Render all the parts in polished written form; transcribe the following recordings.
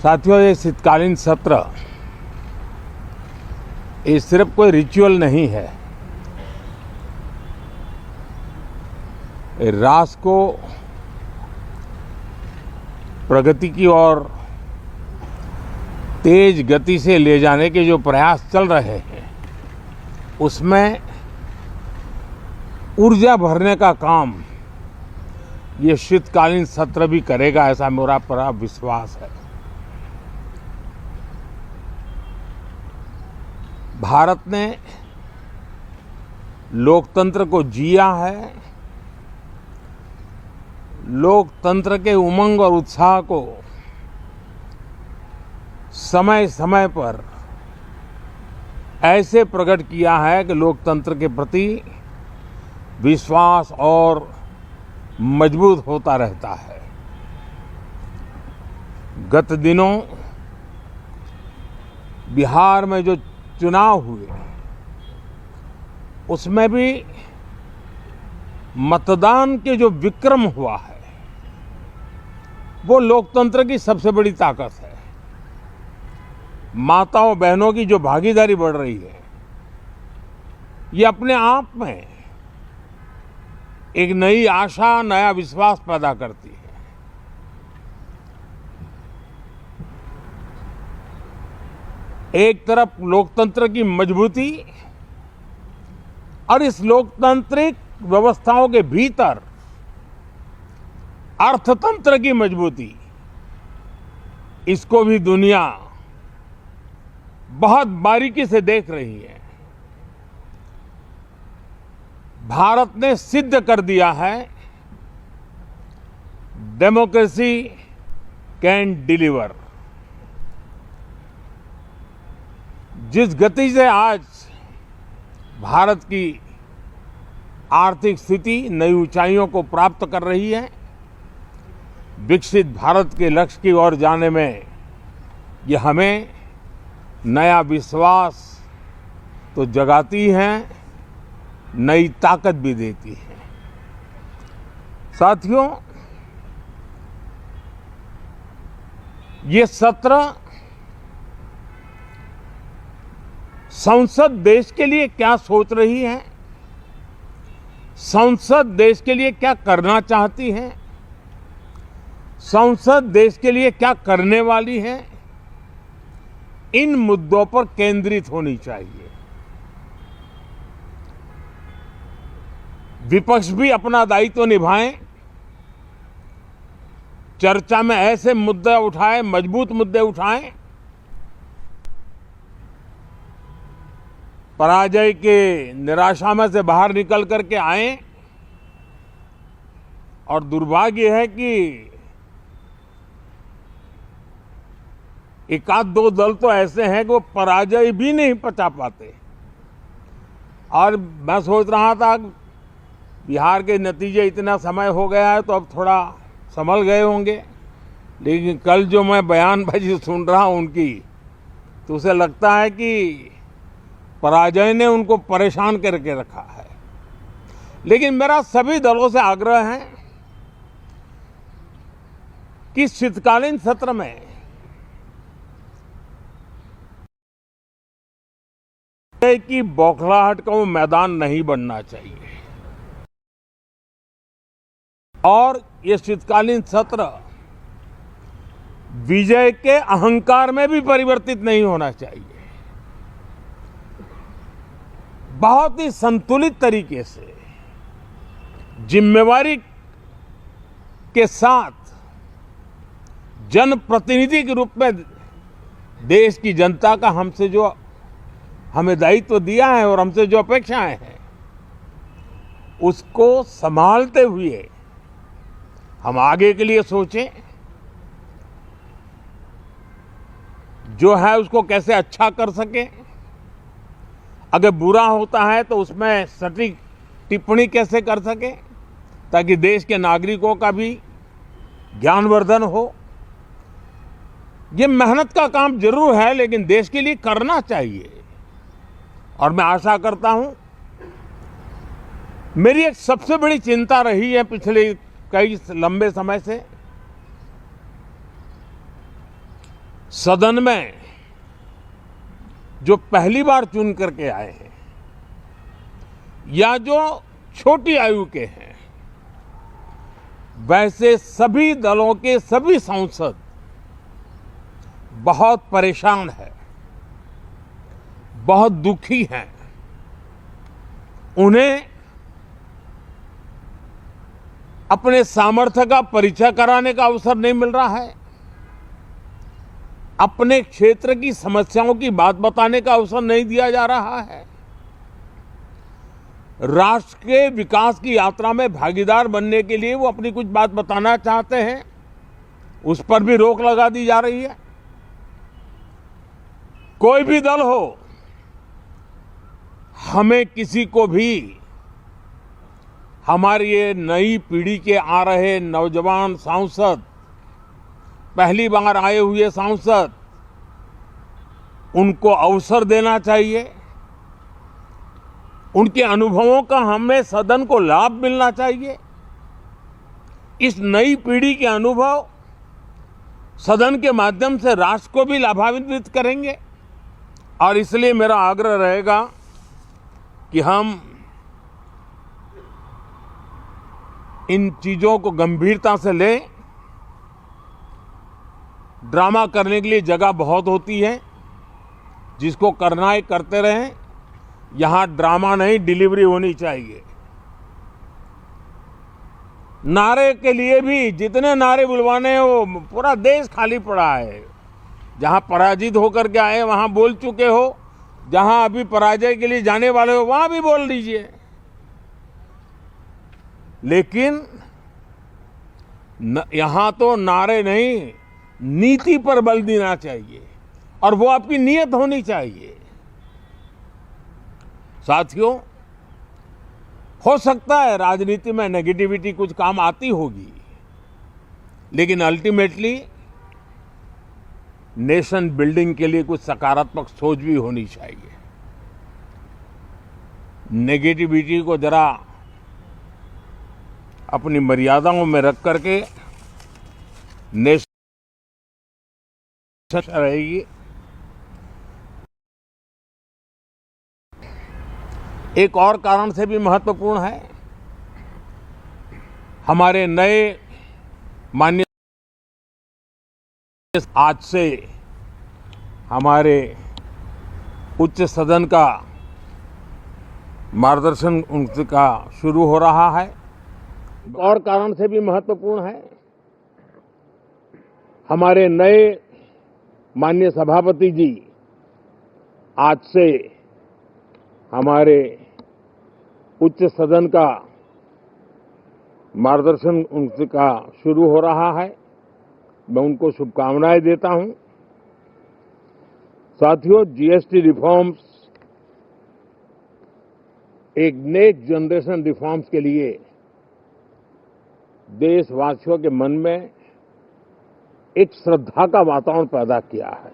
साथियों, ये शीतकालीन सत्र ये सिर्फ कोई रिचुअल नहीं है। राष्ट्र को प्रगति की ओर तेज गति से ले जाने के जो प्रयास चल रहे हैं, उसमें ऊर्जा भरने का काम ये शीतकालीन सत्र भी करेगा, ऐसा मेरा पूरा विश्वास है। भारत ने लोकतंत्र को जिया है, लोकतंत्र के उमंग और उत्साह को समय समय पर ऐसे प्रकट किया है कि लोकतंत्र के प्रति विश्वास और मजबूत होता रहता है। गत दिनों बिहार में जो चुनाव हुए, उसमें भी मतदान के जो विक्रम हुआ है, वो लोकतंत्र की सबसे बड़ी ताकत है। माताओं बहनों की जो भागीदारी बढ़ रही है, ये अपने आप में एक नई आशा, नया विश्वास पैदा करती है। एक तरफ लोकतंत्र की मजबूती और इस लोकतांत्रिक व्यवस्थाओं के भीतर अर्थतंत्र की मजबूती, इसको भी दुनिया बहुत बारीकी से देख रही है। भारत ने सिद्ध कर दिया है, डेमोक्रेसी कैन डिलीवर। जिस गति से आज भारत की आर्थिक स्थिति नई ऊंचाइयों को प्राप्त कर रही है, विकसित भारत के लक्ष्य की ओर जाने में ये हमें नया विश्वास तो जगाती है, नई ताकत भी देती है। साथियों, ये सत्र संसद देश के लिए क्या सोच रही है, संसद देश के लिए क्या करना चाहती है, संसद देश के लिए क्या करने वाली है, इन मुद्दों पर केंद्रित होनी चाहिए। विपक्ष भी अपना दायित्व निभाएं, चर्चा में ऐसे मुद्दे उठाएं, मजबूत मुद्दे उठाएं, पराजय के निराशा में से बाहर निकल करके आए। और दुर्भाग्य है कि एक आध दो दल तो ऐसे हैं कि वो पराजय भी नहीं पचा पाते। और मैं सोच रहा था बिहार के नतीजे इतना समय हो गया है तो अब थोड़ा संभल गए होंगे, लेकिन कल जो मैं बयानबाजी सुन रहा हूं उनकी, तो उसे लगता है कि पराजय ने उनको परेशान करके रखा है। लेकिन मेरा सभी दलों से आग्रह है कि शीतकालीन सत्र में की बौखलाहट का वो मैदान नहीं बनना चाहिए। और ये शीतकालीन सत्र विजय के अहंकार में भी परिवर्तित नहीं होना चाहिए। बहुत ही संतुलित तरीके से, जिम्मेवारी के साथ, जनप्रतिनिधि के रूप में देश की जनता का हमसे जो हमें दायित्व दिया है और हमसे जो अपेक्षाएं हैं, उसको संभालते हुए हम आगे के लिए सोचें। जो है उसको कैसे अच्छा कर सके, अगर बुरा होता है तो उसमें सटीक टिप्पणी कैसे कर सके, ताकि देश के नागरिकों का भी ज्ञानवर्धन हो। ये मेहनत का काम जरूर है, लेकिन देश के लिए करना चाहिए। और मैं आशा करता हूं, मेरी एक सबसे बड़ी चिंता रही है पिछले कई लंबे समय से सदन में जो पहली बार चुन करके आए हैं या जो छोटी आयु के हैं, वैसे सभी दलों के सभी सांसद बहुत परेशान हैं, बहुत दुखी हैं। उन्हें अपने सामर्थ्य का परिचय कराने का अवसर नहीं मिल रहा है, अपने क्षेत्र की समस्याओं की बात बताने का अवसर नहीं दिया जा रहा है। राष्ट्र के विकास की यात्रा में भागीदार बनने के लिए वो अपनी कुछ बात बताना चाहते हैं, उस पर भी रोक लगा दी जा रही है। कोई भी दल हो, हमें किसी को भी हमारी ये नई पीढ़ी के आ रहे नौजवान सांसद, पहली बार आए हुए सांसद, उनको अवसर देना चाहिए। उनके अनुभवों का हमें सदन को लाभ मिलना चाहिए। इस नई पीढ़ी के अनुभव सदन के माध्यम से राष्ट्र को भी लाभान्वित करेंगे और इसलिए मेरा आग्रह रहेगा कि हम इन चीजों को गंभीरता से लें। ड्रामा करने के लिए जगह बहुत होती है, जिसको करना है करते रहें। यहां ड्रामा नहीं, डिलीवरी होनी चाहिए। नारे के लिए भी जितने नारे बुलवाने हैं, वो पूरा देश खाली पड़ा है। जहां पराजित होकर के आए वहां बोल चुके हो, जहां अभी पराजय के लिए जाने वाले हो वहां भी बोल दीजिए, लेकिन यहां तो नारे नहीं, नीति पर बल देना चाहिए और वो आपकी नीयत होनी चाहिए। साथियों, हो सकता है राजनीति में नेगेटिविटी कुछ काम आती होगी, लेकिन अल्टीमेटली नेशन बिल्डिंग के लिए कुछ सकारात्मक सोच भी होनी चाहिए। नेगेटिविटी को जरा अपनी मर्यादाओं में रख करके नेशन रहेगी। एक और कारण से भी महत्वपूर्ण है, हमारे नए माननीय आज से हमारे उच्च सदन का मार्गदर्शन उनका शुरू हो रहा है। और कारण से भी महत्वपूर्ण है, हमारे नए माननीय सभापति जी आज से हमारे उच्च सदन का मार्गदर्शन उनका शुरू हो रहा है। मैं उनको शुभकामनाएं देता हूं। साथियों, जीएसटी रिफॉर्म्स एक नेक्स्ट जनरेशन रिफॉर्म्स के लिए देशवासियों के मन में एक श्रद्धा का वातावरण पैदा किया है।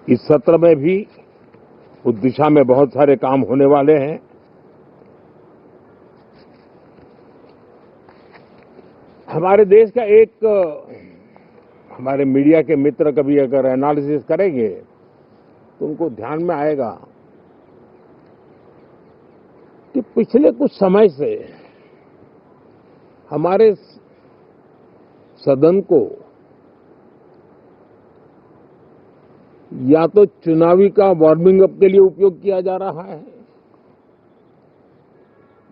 इस सत्र में भी उस दिशा में बहुत सारे काम होने वाले हैं। हमारे देश का एक हमारे मीडिया के मित्र कभी अगर एनालिसिस करेंगे तो उनको ध्यान में आएगा कि पिछले कुछ समय से हमारे सदन को या तो चुनावी का वार्मिंग अप के लिए उपयोग किया जा रहा है,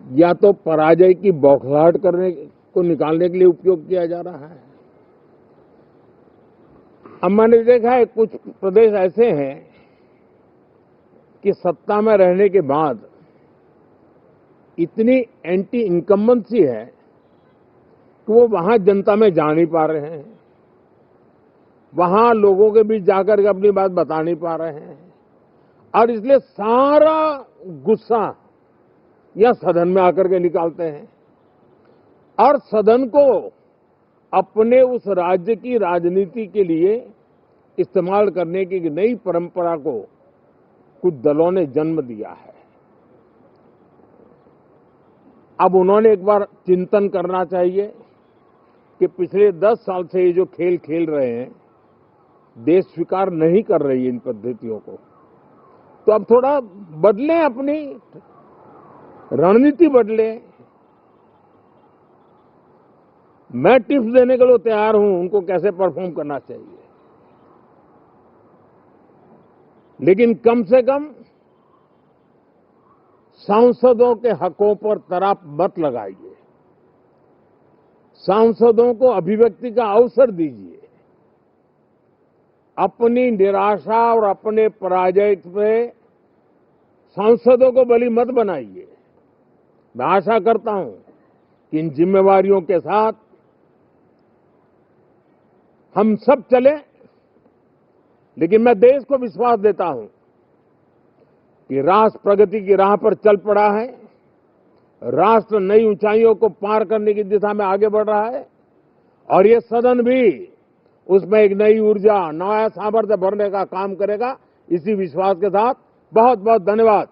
या तो पराजय की बौखलाहट करने को निकालने के लिए उपयोग किया जा रहा है। अब मैंने देखा है कुछ प्रदेश ऐसे हैं कि सत्ता में रहने के बाद इतनी एंटी इनकम्बेंसी है कि वो वहां जनता में जा नहीं पा रहे हैं, वहां लोगों के बीच जाकर के अपनी बात बता नहीं पा रहे हैं, और इसलिए सारा गुस्सा या सदन में आकर के निकालते हैं और सदन को अपने उस राज्य की राजनीति के लिए इस्तेमाल करने की नई परंपरा को कुछ दलों ने जन्म दिया है। अब उन्होंने एक बार चिंतन करना चाहिए कि पिछले 10 साल से ये जो खेल खेल रहे हैं, देश स्वीकार नहीं कर रही है इन पद्धतियों को। तो अब थोड़ा बदलें, अपनी रणनीति बदले। मैं टिप्स देने के लिए तैयार हूं उनको कैसे परफॉर्म करना चाहिए, लेकिन कम से कम सांसदों के हकों पर तराप मत लगाइए। सांसदों को अभिव्यक्ति का अवसर दीजिए। अपनी निराशा और अपने पराजय पे सांसदों को बलि मत बनाइए। मैं आशा करता हूं कि इन जिम्मेवारियों के साथ हम सब चले, लेकिन मैं देश को विश्वास देता हूं कि राष्ट्र प्रगति की राह पर चल पड़ा है। राष्ट्र नई ऊंचाइयों को पार करने की दिशा में आगे बढ़ रहा है और ये सदन भी उसमें एक नई ऊर्जा, नया सामर्थ्य भरने का काम करेगा। इसी विश्वास के साथ बहुत बहुत धन्यवाद।